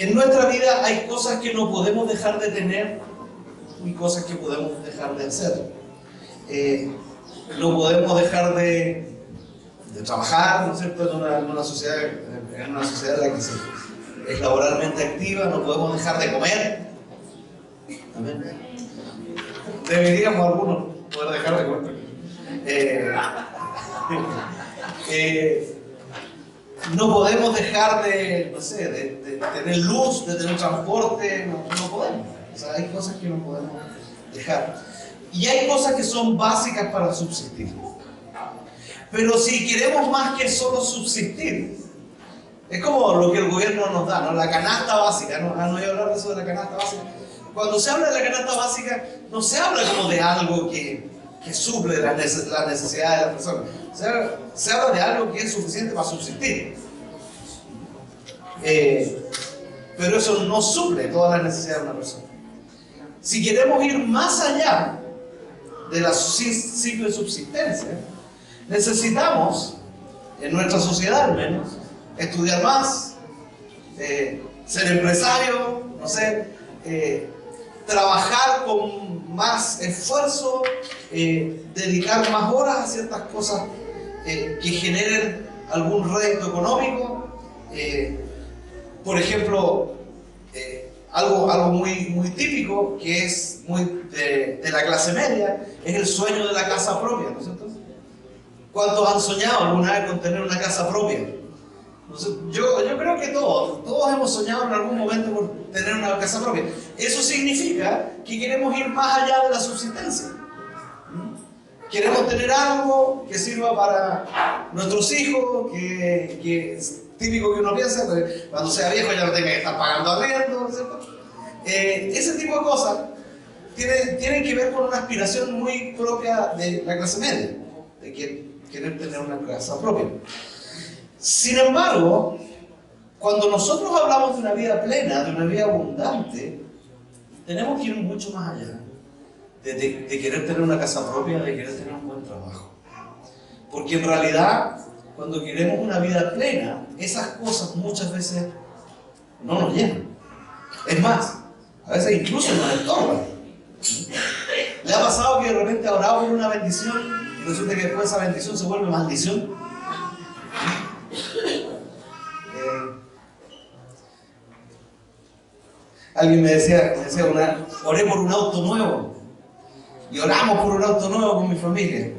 En nuestra vida hay cosas que no podemos dejar de tener y cosas que podemos dejar de hacer. No podemos dejar de trabajar, ¿no es cierto?, en una sociedad en la que es laboralmente activa. No podemos dejar de comer. ¿Amén? Deberíamos algunos poder dejar de comer. No podemos dejar de, no sé, de tener luz, de tener transporte. No podemos. O sea, hay cosas que no podemos dejar. Y hay cosas que son básicas para subsistir. Pero si queremos más que solo subsistir, es como lo que el gobierno nos da, ¿no? La canasta básica, ¿no? No voy a hablar de eso de la canasta básica. Cuando se habla de la canasta básica, no se habla como de algo que suple las necesidades de las personas. Se habla de algo que es suficiente para subsistir. Pero eso no suple todas las necesidades de una persona. Si queremos ir más allá de la ciclo de subsistencia, necesitamos, en nuestra sociedad al menos, estudiar más, ser empresario, no sé, trabajar con más esfuerzo, dedicar más horas a ciertas cosas que generen algún rédito económico. Por ejemplo, algo muy típico, que es muy de la clase media, es el sueño de la casa propia, ¿no es cierto? ¿Cuántos han soñado alguna vez con tener una casa propia? Entonces, yo creo que todos hemos soñado en algún momento por tener una casa propia. Eso significa que queremos ir más allá de la subsistencia. Queremos tener algo que sirva para nuestros hijos, que es típico que uno piensa, que cuando sea viejo ya no tenga que estar pagando arriendo, ¿cierto? Ese tipo de cosas tienen que ver con una aspiración muy propia de la clase media, de querer tener una casa propia. Sin embargo, cuando nosotros hablamos de una vida plena, de una vida abundante, tenemos que ir mucho más allá de querer tener una casa propia, de querer tener un buen trabajo. Porque en realidad, cuando queremos una vida plena, esas cosas muchas veces no nos llenan. Es más, a veces incluso nos estorban. ¿Le ha pasado que de repente ha orado por una bendición y resulta que después esa bendición se vuelve maldición? Alguien me decía oré por un auto nuevo y oramos por un auto nuevo con mi familia.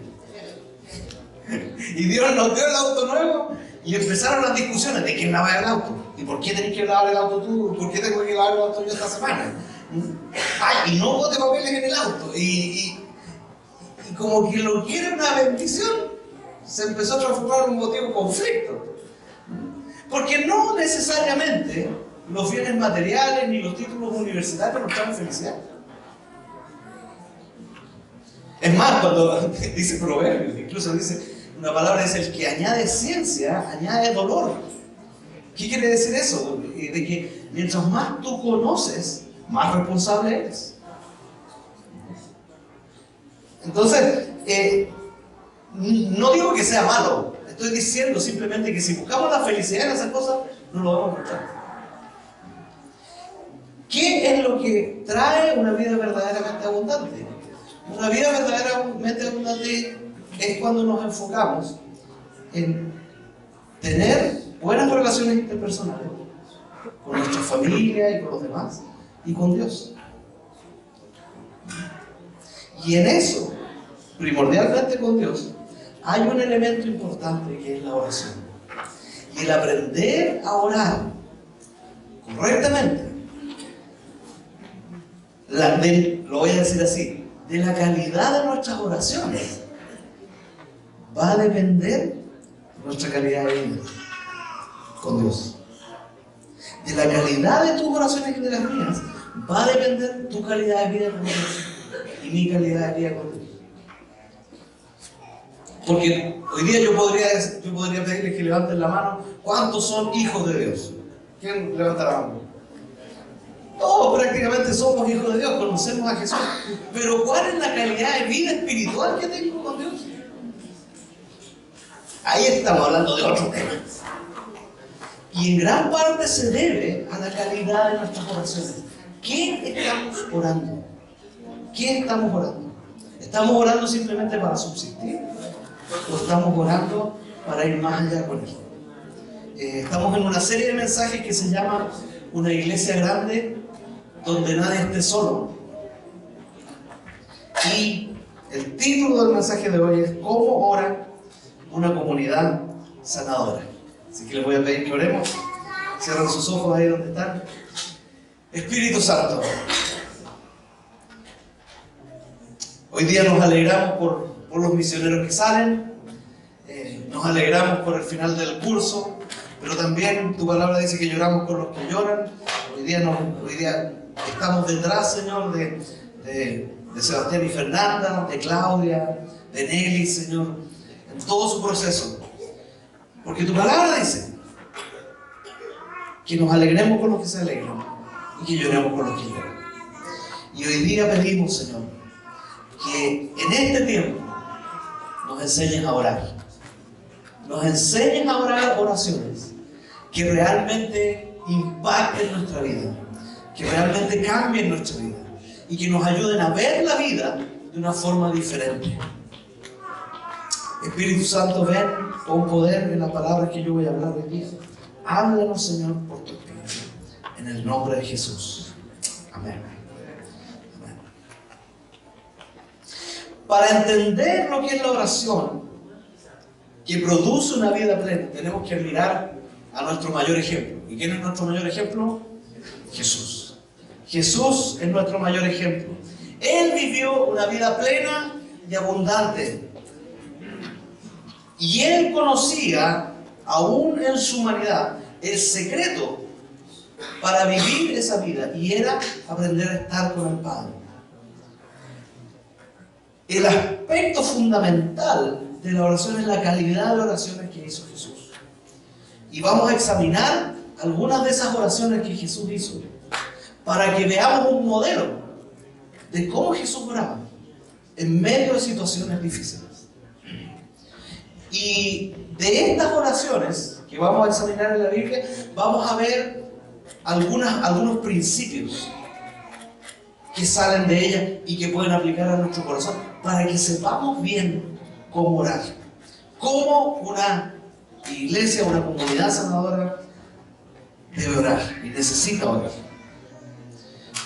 Y Dios nos dio el auto nuevo y empezaron las discusiones de quién lava el auto. ¿Y por qué tenés que lavar el auto tú? ¿Por qué tengo que lavar el auto yo esta semana? Ay, y no bote papeles en el auto. Y como que lo que era una bendición se empezó a transformar en un motivo de conflicto. Porque no necesariamente los bienes materiales ni los títulos universitarios nos traen felicidad. Es más, cuando dice Proverbios, incluso dice una palabra, es el que añade ciencia, añade dolor. ¿Qué quiere decir eso? De que mientras más tú conoces, más responsable eres. Entonces, no digo que sea malo, estoy diciendo simplemente que si buscamos la felicidad en esas cosas, no lo vamos a encontrar. ¿Qué es lo que trae una vida verdaderamente abundante? Una vida verdaderamente abundante es cuando nos enfocamos en tener buenas relaciones interpersonales con nuestra familia y con los demás y con Dios. Y en eso, primordialmente con Dios, hay un elemento importante que es la oración. Y el aprender a correctamente, lo voy a decir así, de la calidad de nuestras oraciones va a depender nuestra calidad de vida con Dios. De la calidad de tus oraciones y de las mías va a depender tu calidad de vida con Dios y mi calidad de vida con Dios. Porque hoy día yo podría pedirles que levanten la mano. ¿Cuántos son hijos de Dios? ¿Quién levanta la mano? Todos prácticamente somos hijos de Dios, conocemos a Jesús. Pero ¿cuál es la calidad de vida espiritual que tengo con Dios? Ahí estamos hablando de otro tema. Y en gran parte se debe a la calidad de nuestras oraciones. ¿Qué estamos orando? ¿Qué estamos orando? ¿Estamos orando simplemente para subsistir? ¿O estamos orando para ir más allá con Él? Estamos en una serie de mensajes que se llama Una iglesia grande donde nadie esté solo. Y el título del mensaje de hoy es ¿Cómo ora una comunidad sanadora? Así que les voy a pedir que oremos. Cierren sus ojos ahí donde están. Espíritu Santo, hoy día nos alegramos por los misioneros que salen, nos alegramos por el final del curso, pero también tu palabra dice que lloramos con los que lloran. Hoy día estamos detrás, Señor, de Sebastián y Fernanda, de Claudia, de Nelly, Señor, en todo su proceso. Porque tu palabra dice que nos alegremos con los que se alegran y que lloremos con los que lloran. Y hoy día pedimos, Señor, que en este tiempo nos enseñes a orar. Nos enseñes a orar oraciones que realmente impacten nuestra vida, que realmente cambien nuestra vida y que nos ayuden a ver la vida de una forma diferente. Espíritu Santo, ven con poder en la palabra que yo voy a hablar hoy día. Háblanos, Señor, por tu Espíritu. En el nombre de Jesús. Amén. Amén. Para entender lo que es la oración que produce una vida plena, tenemos que mirar a nuestro mayor ejemplo. ¿Y quién es nuestro mayor ejemplo? Jesús. Jesús es nuestro mayor ejemplo. Él vivió una vida plena y abundante. Y Él conocía, aún en su humanidad, el secreto para vivir esa vida, y era aprender a estar con el Padre. El aspecto fundamental de la oración es la calidad de oraciones que hizo Jesús. Y vamos a examinar algunas de esas oraciones que Jesús hizo, para que veamos un modelo de cómo Jesús oraba en medio de situaciones difíciles. Y de estas oraciones que vamos a examinar en la Biblia, vamos a ver algunos principios que salen de ella y que pueden aplicar a nuestro corazón para que sepamos bien cómo orar. Cómo una iglesia, una comunidad sanadora debe orar y necesita orar.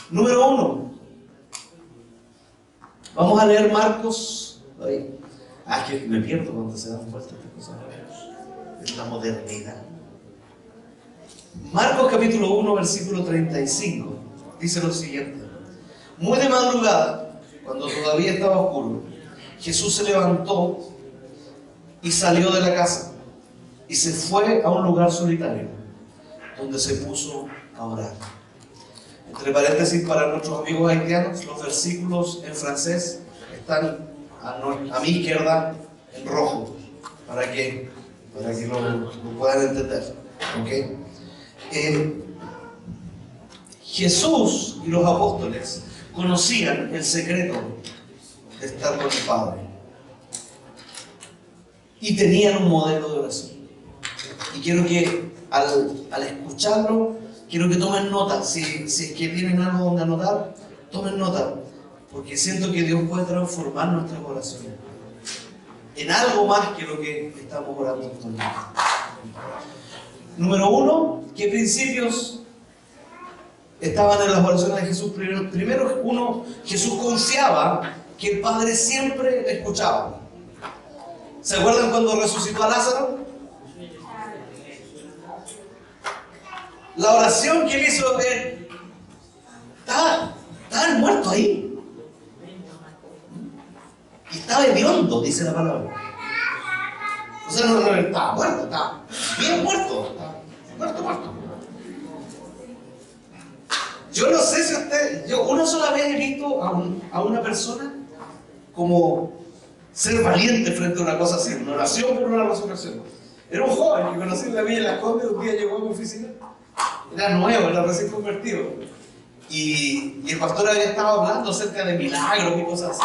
Número 1. Vamos a leer Marcos. Es que me pierdo cuando se dan vueltas estas cosas. Es la modernidad. Marcos capítulo 1, versículo 35. Dice lo siguiente. Muy de madrugada, cuando todavía estaba oscuro, Jesús se levantó y salió de la casa y se fue a un lugar solitario, donde se puso a orar. Entre paréntesis, para nuestros amigos haitianos, los versículos en francés están a mi izquierda en rojo, para que lo puedan entender. ¿Okay? Jesús y los apóstoles conocían el secreto de estar con el Padre y tenían un modelo de oración. Y quiero que al escucharlo, quiero que tomen nota. Si es que tienen algo donde anotar, tomen nota, porque siento que Dios puede transformar nuestras oraciones en algo más que lo que estamos orando actualmente. Número 1, ¿qué principios estaban en las oraciones de Jesús? Primero, Jesús confiaba que el Padre siempre le escuchaba. ¿Se acuerdan cuando resucitó a Lázaro? La oración que él hizo, estaba el muerto ahí. Y estaba hediondo, dice la palabra. O sea, no estaba muerto, estaba bien muerto. Muerto. Yo no sé si yo una sola vez he visto a una persona como ser valiente frente a una cosa así, una oración por una resurrección. Era un joven que conocí en la Villa Las Condes, un día llegó a mi oficina, era nuevo, era recién convertido. Y el pastor había estado hablando acerca de milagros y cosas así.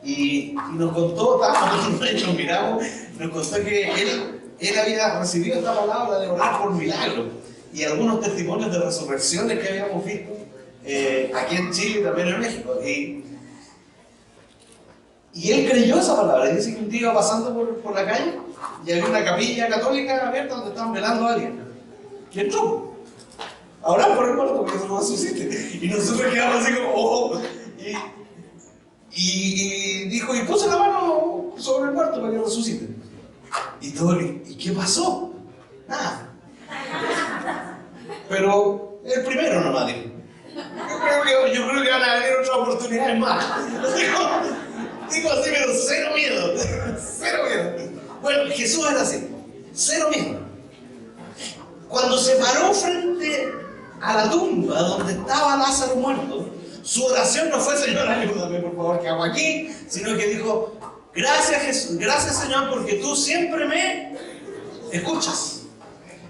Y nos contó, nos miramos, nos contó que él había recibido esta palabra de orar por milagros y algunos testimonios de resurrecciones que habíamos visto aquí en Chile y también en México. Y él creyó esa palabra. Y dice que un día iba pasando por la calle y había una capilla católica abierta donde estaban velando a alguien. Y entró a orar por el muerto porque se lo resucite. Y nosotros quedamos así como, oh. Y dijo, y puse la mano sobre el muerto para que resucite. Y todo, ¿y qué pasó? Nada. Pero el primero nomás dijo. Yo creo que van a venir otras oportunidades más. Digo así, pero cero miedo. Cero miedo. Bueno, Jesús era así. Cero miedo. Cuando se paró frente a la tumba donde estaba Lázaro muerto, su oración no fue, Señor, ayúdame por favor, que hago aquí, sino que dijo, gracias Jesús, gracias Señor, porque tú siempre me escuchas.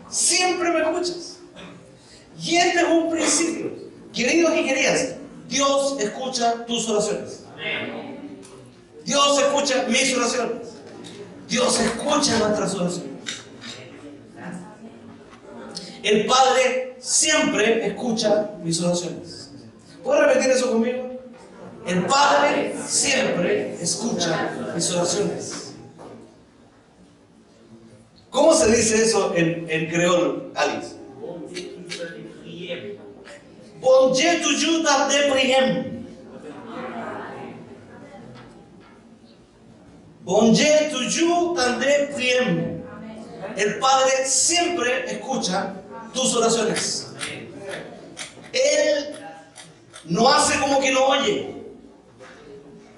Siempre me escuchas. Y este es un principio. Queridos y queridas, Dios escucha tus oraciones. Dios escucha mis oraciones. Dios escucha nuestras oraciones. El Padre siempre escucha mis oraciones. ¿Puedo repetir eso conmigo? El Padre siempre escucha mis oraciones. ¿Cómo se dice eso en creol, Alice? Bon Dieu toujours tardé priem. Bon Dieu toujours tardé priem. El Padre siempre escucha tus oraciones. Él no hace como que no oye.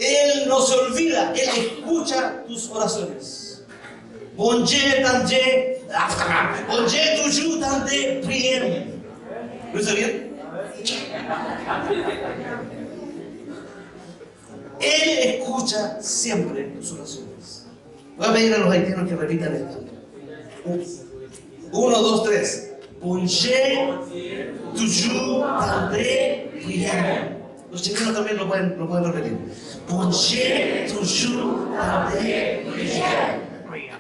Él no se olvida. Él escucha tus oraciones. Bon Dieu toujours tardé priem. ¿Lo hice bien? Él escucha siempre tus oraciones. Voy a pedir a los haitianos que repitan esto. 1, 2, 3. Bon Dieu toujours tardé priem. Los chilenos también lo pueden repetir. Bon Dieu toujours tardé priem.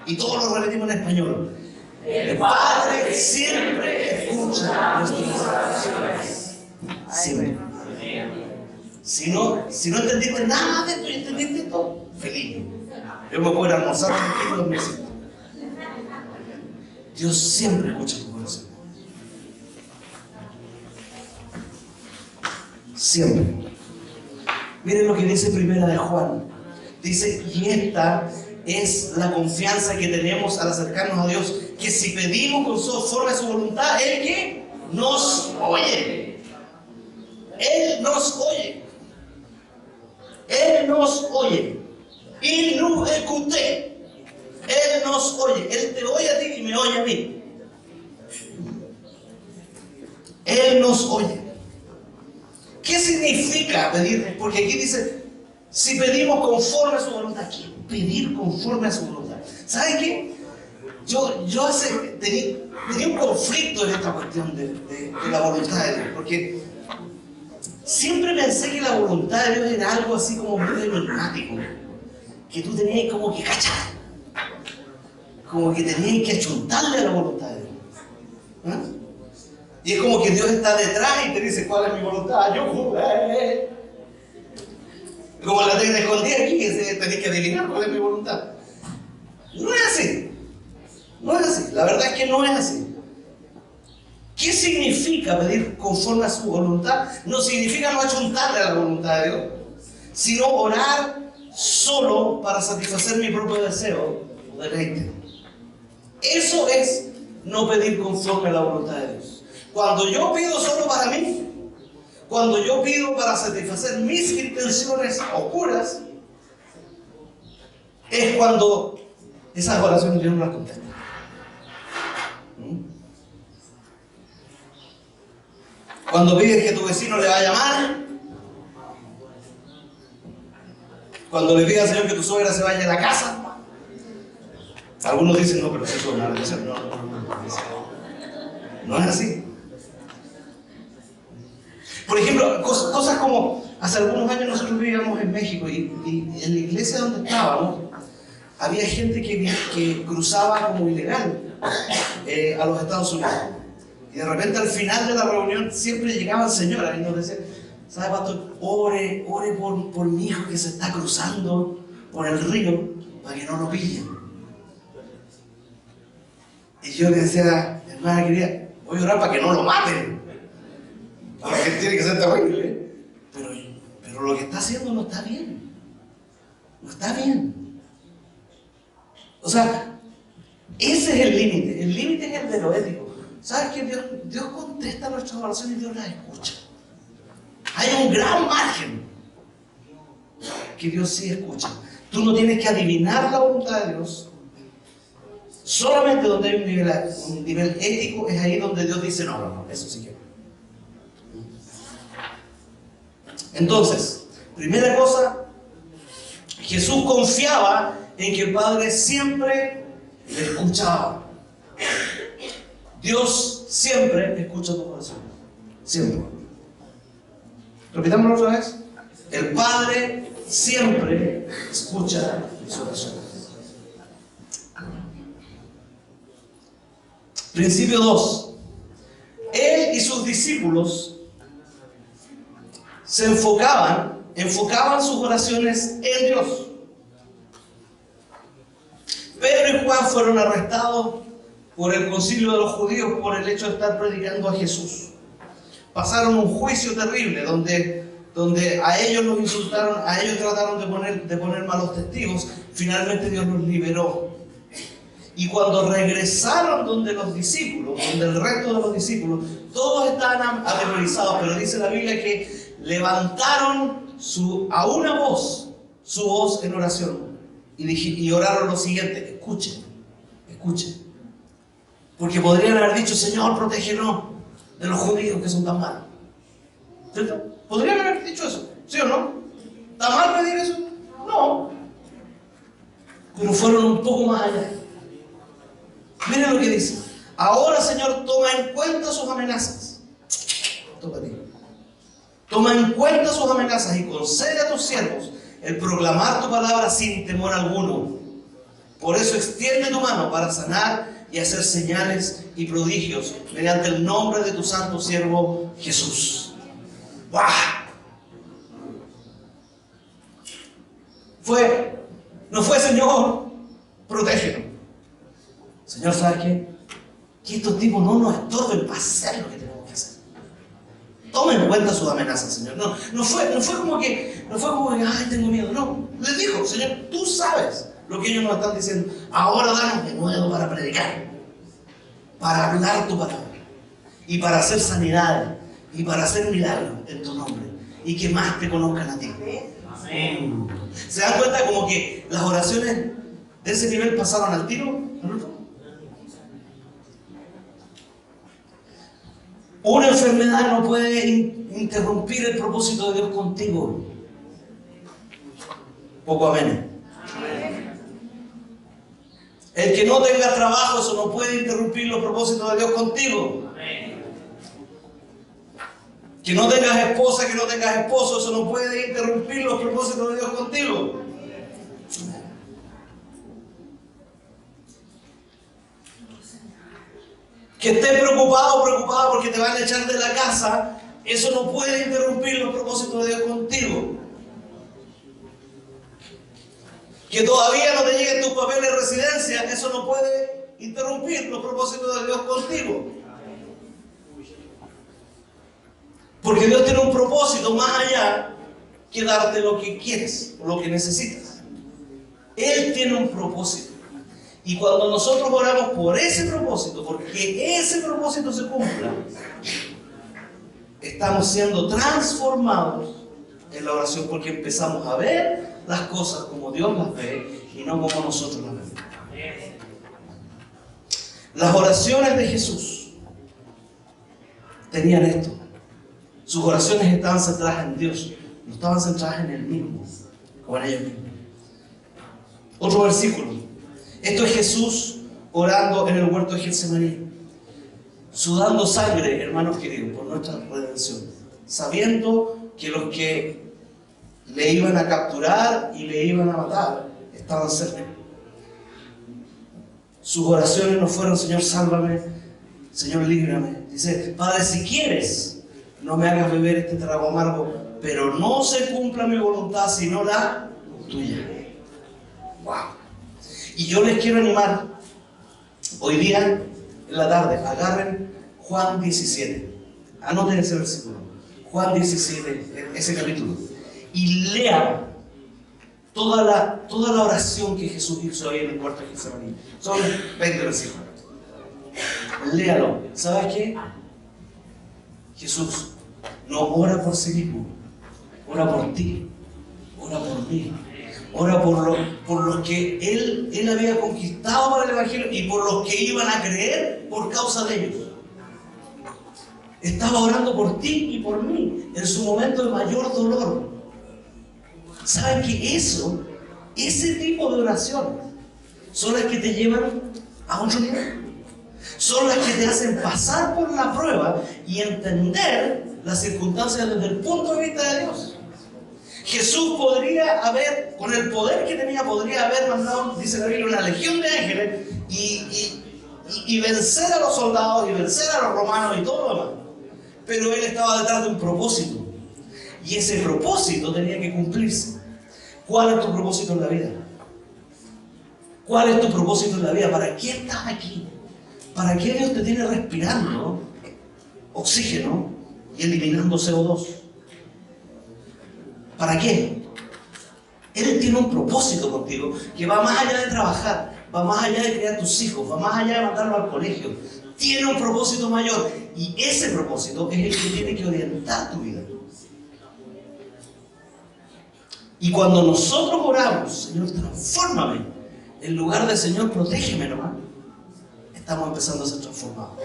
Y todos lo repetimos en español. El Padre siempre escucha nuestras oraciones. Siempre. Si no entendiste nada de esto y entendiste todo, feliz. Yo me puedo ir a almorzar contigo en mi sitio. Dios siempre escucha tu corazón. Siempre. Miren lo que dice Primera de Juan. Dice, y esta es la confianza que tenemos al acercarnos a Dios, que si pedimos conforme a su voluntad, Él que nos oye. Él nos oye. Él nos oye. Il nous écoute. Él nos oye. Él te oye a ti y me oye a mí. Él nos oye. ¿Qué significa pedir? Porque aquí dice, si pedimos conforme a su voluntad. ¿Qué es pedir conforme a su voluntad? ¿Saben qué? Yo tenía un conflicto en esta cuestión de la voluntad de Dios. Porque siempre pensé que la voluntad de Dios era algo así como muy enigmático. Que tú tenías como que cachar. Como que tenías que achuntarle a la voluntad de Dios. ¿Eh? Y es como que Dios está detrás y te dice, ¿cuál es mi voluntad? Yo jugué. Como la tengo escondida aquí, tenés que adivinar cuál es mi voluntad. No es así. No es así. La verdad es que no es así. ¿Qué significa pedir conforme a su voluntad? No significa no achuntarle a la voluntad de Dios, sino orar solo para satisfacer mi propio deseo o deleite. Eso es no pedir conforme a la voluntad de Dios. Cuando yo pido solo para mí, cuando yo pido para satisfacer mis intenciones oscuras, es cuando esas oraciones Dios no las contesta. Cuando pides que tu vecino le vaya mal, cuando le pides al Señor que tu suegra se vaya a la casa, algunos dicen, no, pero eso es una bendición. No es así. Por ejemplo, cosas como, hace algunos años nosotros vivíamos en México y en la iglesia donde estábamos, había gente que cruzaba como ilegal a los Estados Unidos. Y de repente al final de la reunión siempre llegaban señoras y nos decían, ¿sabe, pastor? Ore por mi hijo que se está cruzando por el río para que no lo pillen. Y yo le decía, hermana querida, voy a orar para que no lo maten. Porque tiene que ser terrible. Pero lo que está haciendo no está bien. No está bien. O sea, ese es el límite. El límite es el de lo ético. ¿Sabes qué? Dios contesta nuestras oraciones y Dios las escucha. Hay un gran margen que Dios sí escucha. Tú no tienes que adivinar la voluntad de Dios. Solamente donde hay un nivel ético es ahí donde Dios dice no, eso sí que no. Entonces, primera cosa, Jesús confiaba en que el Padre siempre le escuchaba. Dios siempre escucha tu corazón. Siempre. Repitámoslo otra vez. El Padre siempre escucha tus oraciones. Principio 2. Él y sus discípulos se enfocaban sus oraciones en Dios. Pedro y Juan fueron arrestados por el concilio de los judíos por el hecho de estar predicando a Jesús. Pasaron un juicio terrible donde a ellos los insultaron, a ellos trataron de poner malos testigos. Finalmente Dios los liberó. Y cuando regresaron donde los discípulos, donde el resto de los discípulos, todos estaban aterrorizados, pero dice la Biblia que levantaron a una voz, su voz en oración. Y oraron lo siguiente: escuchen. Porque podrían haber dicho, Señor, protégenos de los judíos que son tan malos. ¿Cierto? Podrían haber dicho eso, ¿sí o no? ¿Está mal pedir eso? No. Pero fueron un poco más allá. Miren lo que dice. Ahora, Señor, toma en cuenta sus amenazas. Toma en cuenta sus amenazas y concede a tus siervos el proclamar tu palabra sin temor alguno. Por eso extiende tu mano para sanar y hacer señales y prodigios mediante el nombre de tu santo siervo Jesús. ¡Wow! No fue Señor, protégenos. Señor, ¿sabes qué? Que estos tipos no nos estorben para hacer lo que tenemos que hacer. Tomen en cuenta sus amenazas, Señor. No fue como que, ay, tengo miedo. No, les dijo, Señor, tú sabes lo que ellos nos están diciendo. Ahora danos de nuevo para predicar, para hablar tu palabra, y para hacer sanidad, y para hacer milagros en tu nombre, y que más te conozcan a ti. Amén. ¿Se dan cuenta como que las oraciones de ese nivel pasaron al tiro? Una enfermedad no puede interrumpir el propósito de Dios contigo. Poco amén. El que no tenga trabajo, eso no puede interrumpir los propósitos de Dios contigo. Que no tengas esposa, que no tengas esposo, eso no puede interrumpir los propósitos de Dios contigo. Que estés preocupado o preocupada porque te van a echar de la casa, eso no puede interrumpir los propósitos de Dios contigo. Que todavía no te lleguen tus papeles de residencia, eso no puede interrumpir los propósitos de Dios contigo. Porque Dios tiene un propósito más allá que darte lo que quieres o lo que necesitas. Él tiene un propósito. Y cuando nosotros oramos por ese propósito, porque ese propósito se cumpla, estamos siendo transformados en la oración, porque empezamos a ver las cosas como Dios las ve y no como nosotros las vemos. Las oraciones de Jesús tenían esto. Sus oraciones estaban centradas en Dios, no estaban centradas en Él mismo, como en ellos mismos. Otro versículo. Esto es Jesús orando en el huerto de Getsemaní, sudando sangre, hermanos queridos, por nuestra redención, sabiendo que los que le iban a capturar y le iban a matar estaban cerca. Sus oraciones no fueron: Señor, sálvame, Señor, líbrame. Dice: Padre, si quieres, no me hagas beber este trago amargo, pero no se cumpla mi voluntad, sino la tuya. Wow. Y yo les quiero animar, hoy día, en la tarde, agarren Juan 17. Anoten ese versículo. Juan 17, ese capítulo. Y lean toda la oración que Jesús hizo ahí en el cuarto de Getsemaní. Son 20 versículos. Léalo. ¿Sabes qué? Jesús no ora por sí mismo, ora por ti, ora por mí, ora por los que él había conquistado para el Evangelio y por los que iban a creer por causa de ellos. Estaba orando por ti y por mí en su momento de mayor dolor. ¿Saben que ese tipo de oración son las que te llevan a otro nivel? Son las que te hacen pasar por la prueba y entender las circunstancias desde el punto de vista de Dios. Jesús podría haber, con el poder que tenía, podría haber mandado, dice la Biblia, una legión de ángeles y vencer a los soldados y vencer a los romanos y todo lo demás. Pero él estaba detrás de un propósito. Y ese propósito tenía que cumplirse. ¿Cuál es tu propósito en la vida? ¿Cuál es tu propósito en la vida? ¿Para qué estás aquí? ¿Para qué Dios te tiene respirando oxígeno y eliminando CO2? ¿Para qué? Él tiene un propósito contigo que va más allá de trabajar, va más allá de criar tus hijos, va más allá de mandarlos al colegio. Tiene un propósito mayor y ese propósito es el que tiene que orientar tu vida. Y cuando nosotros oramos: Señor, transfórmame, en lugar de Señor, protégeme nomás, estamos empezando a ser transformados.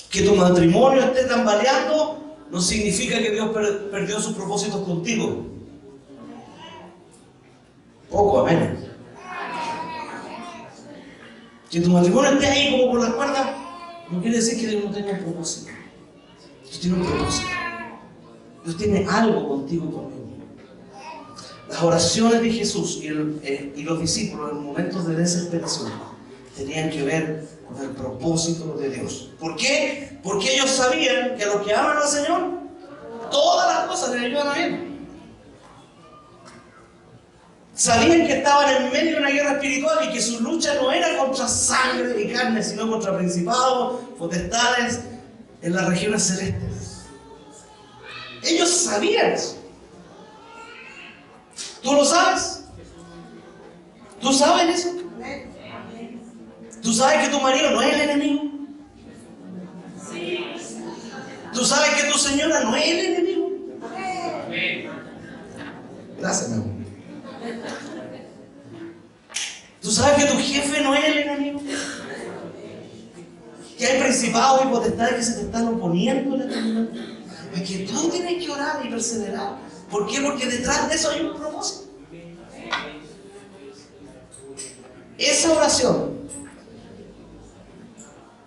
Que tu matrimonio esté tambaleando no significa que Dios perdió sus propósitos contigo. Poco, amén. Que tu matrimonio esté ahí como por la cuerda no quiere decir que Dios no tenga un propósito. Dios tiene un propósito. Dios tiene algo contigo y conmigo. Las oraciones de Jesús y los discípulos en momentos de desesperación tenían que ver con el propósito de Dios. ¿Por qué? Porque ellos sabían que a los que aman al Señor, todas las cosas les ayudan a bien. Sabían que estaban en medio de una guerra espiritual y que su lucha no era contra sangre y carne, sino contra principados, potestades en las regiones celestes. Ellos sabían eso. ¿Tú lo sabes? ¿Tú sabes eso? ¿Tú sabes que tu marido no es el enemigo? ¿Tú sabes que tu señora no es el enemigo? Gracias, mi amor. ¿Tú sabes que tu jefe no es el enemigo? Que hay principados y potestades que se te están oponiendo en este momento. Y que tú tienes que orar y perseverar. ¿Por qué? Porque detrás de eso hay un propósito. Esa oración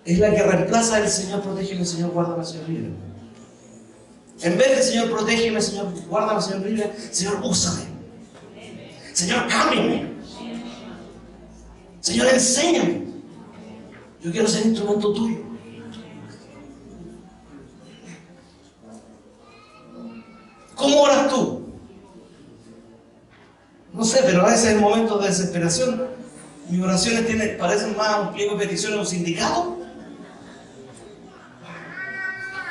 es la que reemplaza el Señor, protégeme, Señor, guárdame, Señor, líbrame. En vez de Señor, protégeme, Señor, guárdame, Señor, líbrame, Señor, úsame. Señor, cámbiame. Señor, enséñame. Yo quiero ser instrumento tuyo. ¿Cómo oras tú? No sé, pero a veces en momentos de desesperación mis oraciones parecen más un pliego de peticiones de un sindicato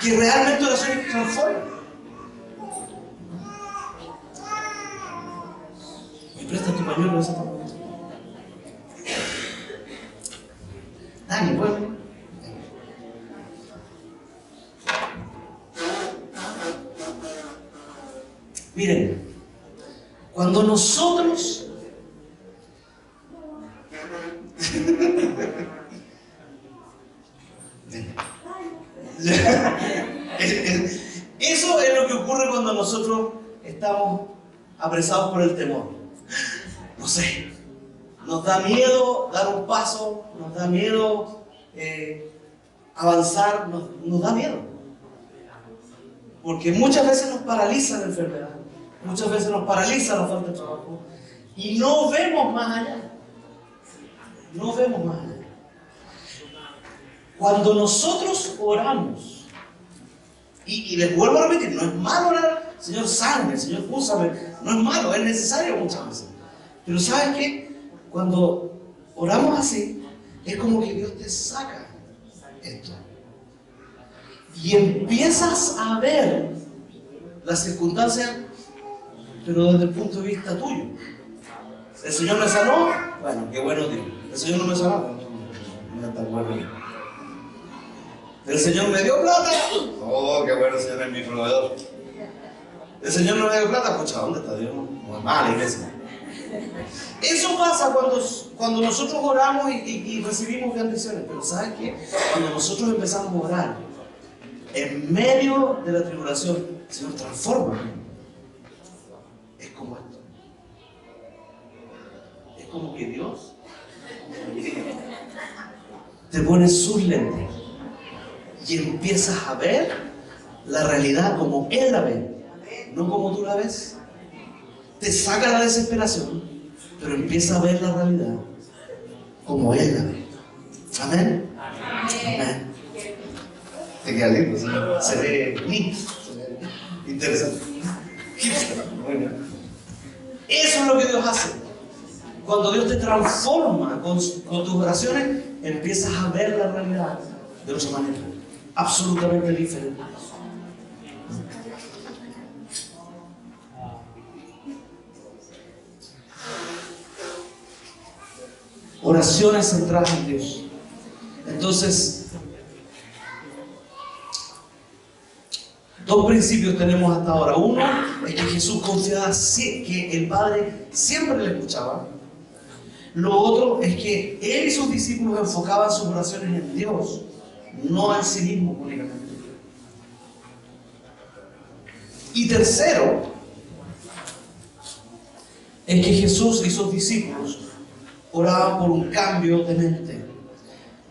que realmente oraciones que transforman. ¿Me prestas tu pañuelo ese momento? Dani, vuelve. Miren, cuando nosotros eso es lo que ocurre cuando nosotros estamos apresados por el temor. No sé, nos da miedo dar un paso, nos da miedo avanzar, nos da miedo. Porque muchas veces nos paraliza la enfermedad, muchas veces nos paraliza la falta de trabajo Y no vemos más allá. No vemos más allá. Cuando nosotros oramos, y les vuelvo a repetir, no es malo orar, Señor, sáname, Señor, úsame. No es malo, es necesario muchas veces. Pero ¿sabes qué? Cuando oramos así, es como que Dios te saca esto. Y empiezas a ver las circunstancias, pero desde el punto de vista tuyo. ¿El Señor me sanó? Bueno, qué bueno Dios. ¿El Señor no me sanó? No está bueno. ¿El Señor me dio plata? Oh, qué bueno, el Señor es mi proveedor. ¿El Señor no me dio plata? Pucha, ¿dónde está Dios? Muy mal, iglesia. Eso pasa cuando nosotros oramos y recibimos bendiciones. Pero ¿sabes qué? Cuando nosotros empezamos a orar, en medio de la tribulación, el Señor transforma. Es como esto. Es como que Dios te pone sus lentes y empiezas a ver la realidad como Él la ve, no como tú la ves. Te saca la desesperación, pero empieza a ver la realidad como Él la ve. Amén. Amén. Te queda lindo, ¿sí? Se ve lindo, interesante. Eso es lo que Dios hace. Cuando Dios te transforma con tus oraciones, empiezas a ver la realidad de otra manera, absolutamente diferente. Oraciones centradas en Dios. Entonces, dos principios tenemos hasta ahora. Uno es que Jesús confiaba que el Padre siempre le escuchaba. Lo otro es que Él y sus discípulos enfocaban sus oraciones en Dios, no en sí mismos únicamente. Y tercero, es que Jesús y sus discípulos oraban por un cambio de mente.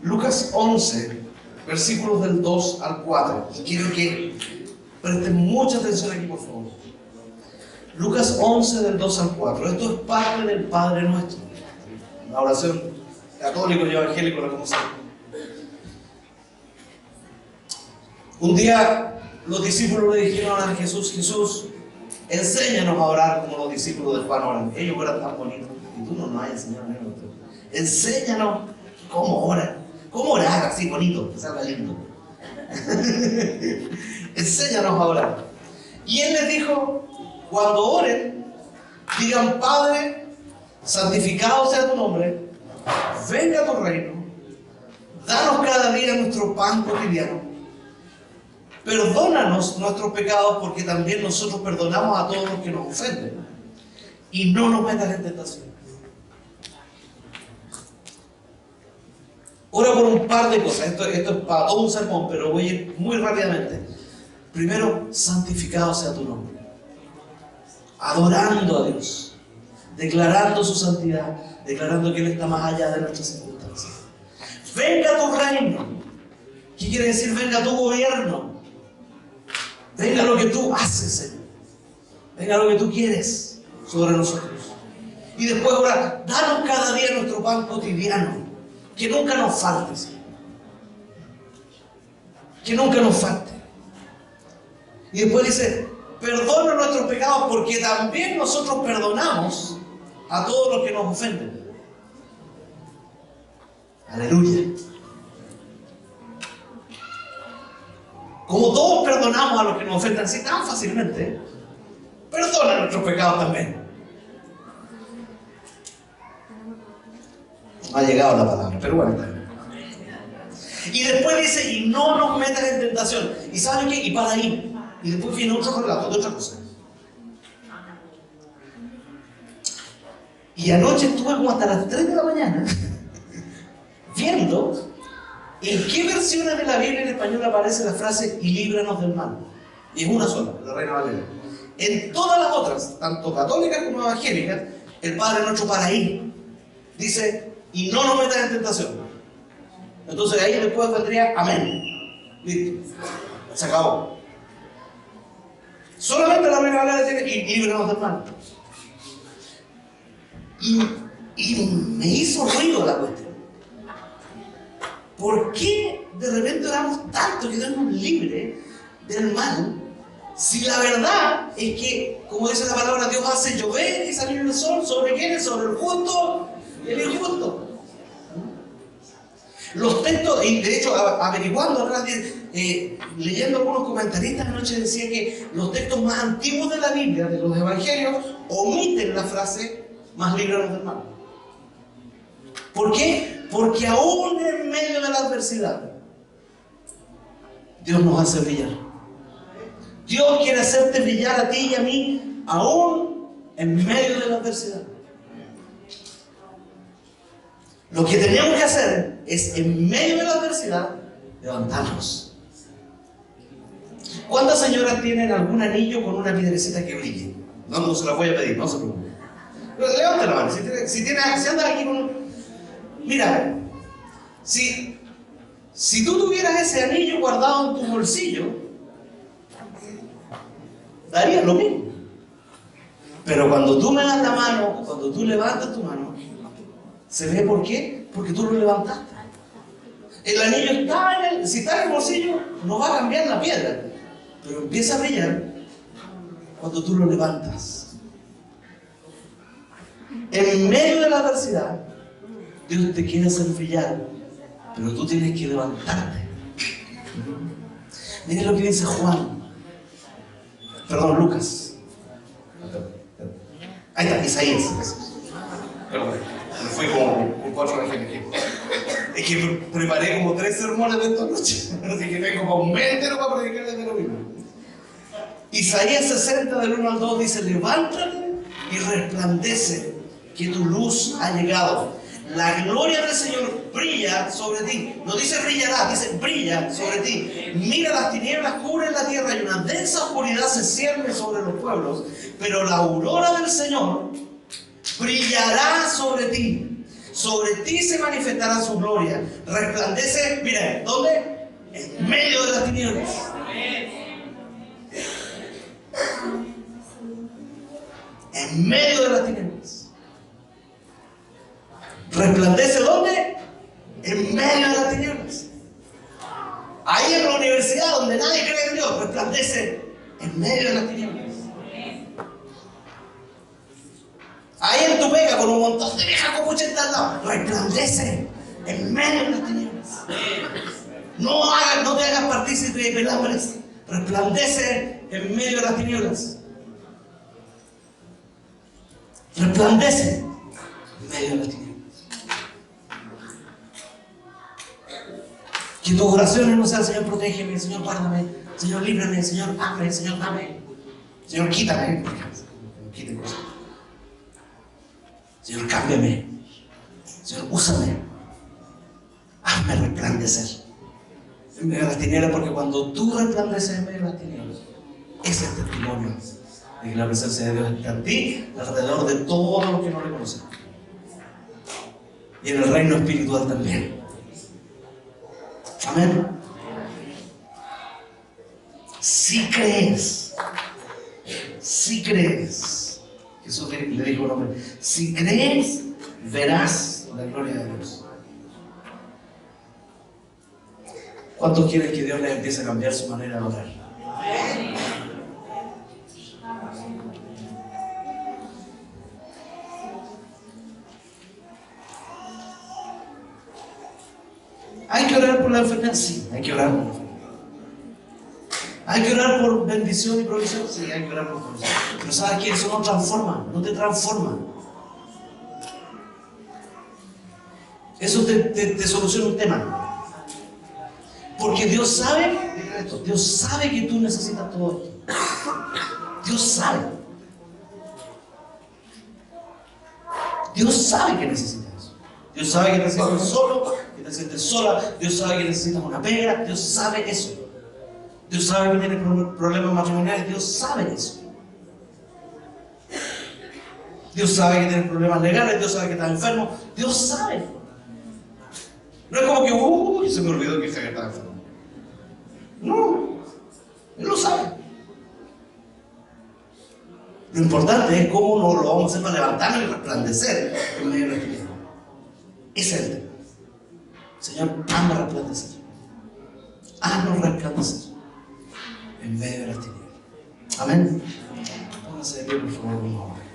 Lucas 11, versículos del 2 al 4. Y quiero que presten mucha atención aquí, por favor. Lucas 11, del 2 al 4. Esto es parte del Padre Nuestro. La oración católico y evangélico la conocemos. Un día los discípulos le dijeron a Jesús: Jesús, enséñanos a orar como los discípulos de Juan oran. Ellos oran tan bonitos y tú no nos has enseñado nada. Enséñanos cómo oran, cómo orar así bonito, que salga lindo. Enséñanos a orar. Y Él les dijo: cuando oren, digan: Padre, santificado sea tu nombre, venga tu reino, danos cada día nuestro pan cotidiano, perdónanos nuestros pecados porque también nosotros perdonamos a todos los que nos ofenden, y no nos metas en tentación. Ora por un par de cosas. Esto es para todo un sermón, pero voy a ir muy rápidamente. Primero, santificado sea tu nombre, adorando a Dios, declarando su santidad, declarando que Él está más allá de nuestras circunstancias. Venga tu reino. ¿Qué quiere decir? Venga tu gobierno. Venga lo que tú haces, Señor. Venga lo que tú quieres sobre nosotros. Y después ahora, danos cada día nuestro pan cotidiano. Que nunca nos falte, Señor. Que nunca nos falte. Y después dice: perdona nuestros pecados porque también nosotros perdonamos a todos los que nos ofenden. Aleluya. Como todos perdonamos a los que nos ofenden así tan fácilmente, perdona nuestros pecados también. No ha llegado la palabra, pero bueno. Y después dice: y no nos metas en tentación. ¿Y saben qué? Y para ahí. Y después viene otro relato de otra cosa. Y anoche estuve como hasta las 3 de la mañana viendo en qué versiones de la Biblia en español aparece la frase "y líbranos del mal". Y es una sola, la Reina Valera. En todas las otras, tanto católicas como evangélicas, el Padre Nuestro para ahí dice: y no nos metas en tentación. Entonces ahí después vendría amén. Listo. Se acabó. Solamente la Reina Valera tiene "y líbranos del mal". Y me hizo ruido la cuestión. ¿Por qué de repente oramos tanto que Dios nos libre del mal? Si la verdad es que, como dice la palabra, Dios hace llover y salir el sol. ¿Sobre quiénes? Sobre el justo y el injusto. Los textos, y de hecho averiguando, leyendo algunos comentaristas anoche, decía que los textos más antiguos de la Biblia, de los evangelios, omiten la frase más líbranos del mal. ¿Por qué? Porque aún en medio de la adversidad Dios nos hace brillar. Dios quiere hacerte brillar a ti y a mí aún en medio de la adversidad. Lo que tenemos que hacer es, en medio de la adversidad, levantarnos. ¿Cuántas señoras tienen algún anillo con una piedrecita que brille? No se la voy a pedir, no se preocupen. Levanta la mano. Si andas aquí con un... Mira, si tú tuvieras ese anillo guardado en tu bolsillo, darías lo mismo. Pero cuando tú me das la mano, cuando tú levantas tu mano, ¿se ve por qué? Porque tú lo levantaste. El anillo está si está en el bolsillo, no va a cambiar la piedra, pero empieza a brillar cuando tú lo levantas. En medio de la adversidad, Dios te quiere hacer brillar, pero tú tienes que levantarte. Miren lo que dice Lucas. Ahí está, Isaías. Perdón, me fui con 4 ejemplos. Es que preparé como 3 sermones de esta noche, así que vengo como un mes entero para predicar de lo mismo. Isaías 60, del 1 al 2 dice: levántate y resplandece, que tu luz ha llegado. La gloria del Señor brilla sobre ti. No dice brillará, dice brilla sobre ti. Mira, las tinieblas cubren la tierra y una densa oscuridad se cierne sobre los pueblos. Pero la aurora del Señor brillará sobre ti. Sobre ti se manifestará su gloria. Resplandece, mira, ¿dónde? En medio de las tinieblas. En medio de las tinieblas. ¿Resplandece dónde? En medio de las tinieblas. Ahí en la universidad donde nadie cree en Dios, resplandece en medio de las tinieblas. Ahí en tu pega con un montón de viejas copuchetas al lado, resplandece en medio de las tinieblas. No te hagas partícipe de pelambres, resplandece en medio de las tinieblas. Resplandece en medio de las tinieblas. Que tus oraciones no sean: Señor, protégeme, Señor, guárdame, Señor, líbrame, Señor, dame, Señor, dame, Señor, quítame, quítame cosas. Señor, cámbiame, Señor, úsame, hazme resplandecer en medio de las tinieblas, porque cuando tú resplandeces en medio de las tinieblas, ese es el testimonio de que la presencia de Dios está en ti, alrededor de todos los que no le conocen, y en el reino espiritual también. Amén. Si crees, Jesús le dijo un hombre: si crees, verás la gloria de Dios. ¿Cuántos quieren que Dios les empiece a cambiar su manera de orar? ¿Hay que orar por la enfermedad? Sí, hay que orar por la enfermedad. ¿Hay que orar por bendición y provisión? Sí, hay que orar por provisión. Pero ¿sabes qué? Eso no transforma, no te transforma. Eso te soluciona un tema. Porque Dios sabe, Dios sabe que tú necesitas todo esto. Dios sabe. Dios sabe que necesitas eso. Dios sabe que necesitas solo, que te sientes sola. Dios sabe que necesitas una pega. Dios sabe eso. Dios sabe que tienes problemas matrimoniales. Dios sabe eso. Dios sabe que tienes problemas legales. Dios sabe que estás enfermo. Dios sabe. No es como que se me olvidó que estaba enfermo. No, Él lo sabe. Lo importante es cómo no lo vamos a hacer para levantarnos y resplandecer en medio de la tiniebla. Ese es el tema. Señor, haznos resplandecer. Haznos resplandecer en medio de la tiniebla. Amén. Póngase de pie, por favor, vamos a orar.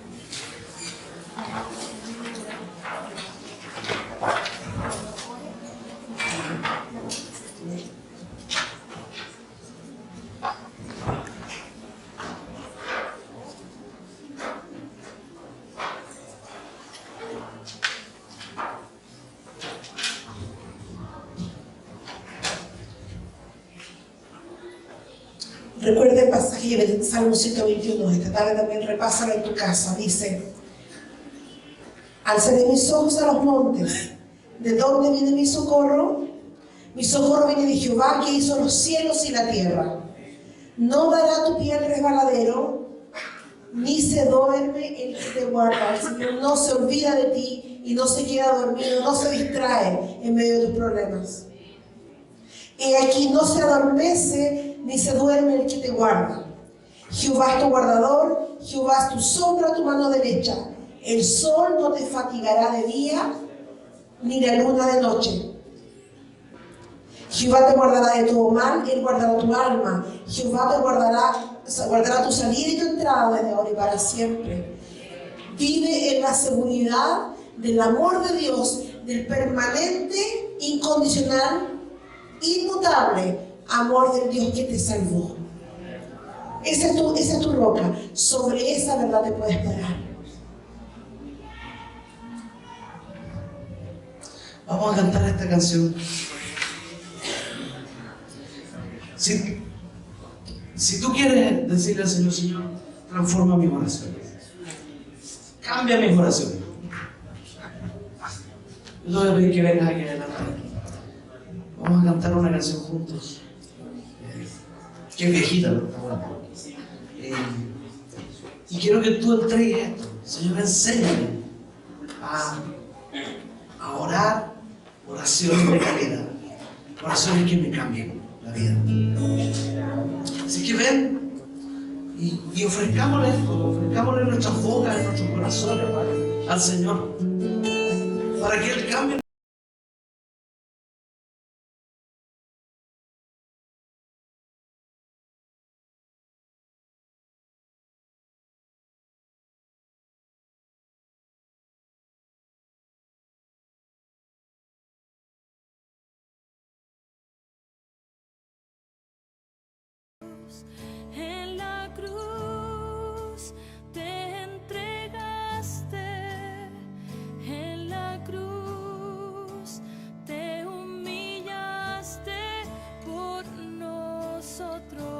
Recuerda el pasaje del Salmo 121, esta tarde también repásalo en tu casa. Dice: alzaré mis ojos a los montes. ¿De dónde viene mi socorro? Mi socorro viene de Jehová, que hizo los cielos y la tierra. No dará tu pie al resbaladero, ni se duerme el que te guarda. El Señor no se olvida de ti y no se queda dormido, no se distrae en medio de tus problemas. Y aquí no se adormece ni se duerme el que te guarda. Jehová es tu guardador, Jehová es tu sombra a tu mano derecha. El sol no te fatigará de día, ni la luna de noche. Jehová te guardará de todo mal, Él guardará tu alma. Jehová te guardará tu salida y tu entrada desde ahora y para siempre. Vive en la seguridad del amor de Dios, del permanente, incondicional, inmutable amor del Dios que te salvó. Esa es tu roca. Sobre esa verdad te puedes parar. Vamos a cantar esta canción. Si tú quieres decirle al Señor: Señor, transforma mis oraciones, cambia mis oraciones, yo te voy a pedir que vengas aquí adelante. Vamos a cantar una canción juntos, que es viejita, pero está buena. Y quiero que tú entregues esto. Señor, enséñame a orar oraciones de calidad, oraciones que me cambien la vida. Así que ven y ofrezcámosle esto, ofrezcámosle nuestras bocas, nuestros corazones al Señor, para que Él cambie. En la cruz te entregaste, en la cruz te humillaste por nosotros.